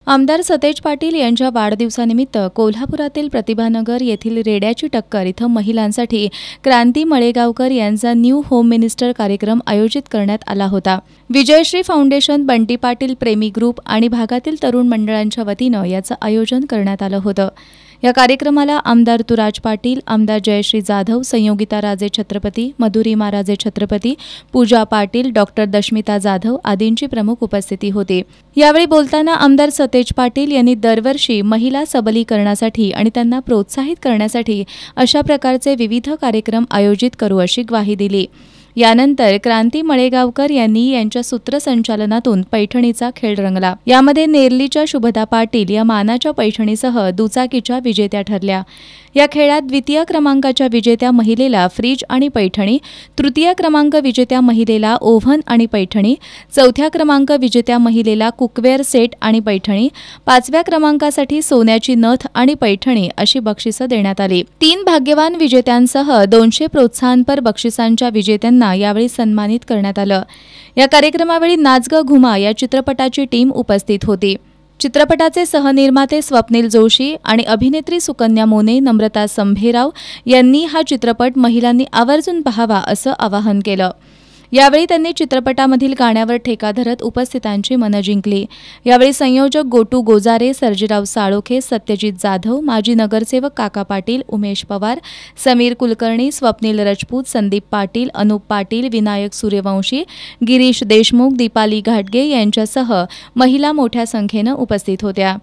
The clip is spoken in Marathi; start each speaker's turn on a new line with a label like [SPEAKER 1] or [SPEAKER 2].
[SPEAKER 1] आमदार सतेज पाटील यांच्या वाढदिवसानिमित्त कोल्हापुरातील प्रतिभानगर येथील रेड्याची टक्कर इथं महिलांसाठी क्रांती मळेगावकर यांचा न्यू होम मिनिस्टर कार्यक्रम आयोजित करण्यात आला होता। विजयश्री फाउंडेशन, बंटी पाटील प्रेमी ग्रुप आणि भागातील तरुण मंडळांच्या वतीनं याचं आयोजन करण्यात आलं होतं। या कार्यक्रमाला आमदार तुराज पाटील, आमदार जयश्री जाधव, संयोगिता राजे छत्रपती, मधुरिमा राजे छत्रपती, पूजा पाटील, डॉक्टर दशमिता जाधव आदींची प्रमुख उपस्थिती होती। यावेळी बोलताना आमदार सतेज पाटील यांनी दरवर्षी महिला सबलीकरणासाठी आणि त्यांना प्रोत्साहित करण्यासाठी अशा प्रकारचे विविध कार्यक्रम आयोजित करू अशी ग्वाही दिली। यानंतर क्रांती मळेगावकर यांनी यांच्या सूत्रसंचालनातून पैठणीचा खेळ रंगला। यामध्ये नेरलीच्या शुभदा पाटील या मानाच्या पैठणीसह दुचाकीच्या विजेत्या ठरल्या। या खेळात द्वितीय क्रमांकाच्या विजेत्या महिलेला फ्रीज आणि पैठणी, तृतीय क्रमांक विजेत्या महिलेला ओव्हन आणि पैठणी, चौथ्या क्रमांक विजेत्या महिलेला कुकवेअर सेट आणि पैठणी, पाचव्या क्रमांकासाठी सोन्याची नथ आणि पैठणी अशी बक्षिसं देण्यात आली। 3 भाग्यवान विजेत्यांसह 200 प्रोत्साहनपर बक्षिसांच्या विजेत्यांना यावेळी सन्मानित करण्यात आलं। या कार्यक्रमावेळी नाच ग घुमा या चित्रपटाची टीम उपस्थित होती। चित्रपटाचे सहनिर्माते स्वप्नील जोशी आणि अभिनेत्री सुकन्या मोने, नम्रता संभेराव यांनी हा चित्रपट महिलांनी आवर्जून पाहावा असं आवाहन केलं। यावेळी त्यांनी चित्रपटामधील गाण्यावर ठेका धरत उपस्थितांची मनं जिंकली। यावेळी संयोजक गोटू गोजारे, सर्जेराव साळोखे, सत्यजित जाधव, माजी नगरसेवक काका पाटील, उमेश पवार, समीर कुलकर्णी, स्वप्नील राजपूत, संदीप पाटील, अनुप पाटील, विनायक सूर्यवंशी, गिरीश देशमुख, दीपाली घाटगे यांच्यासह महिला मोठ्या संख्येनं उपस्थित होत्या।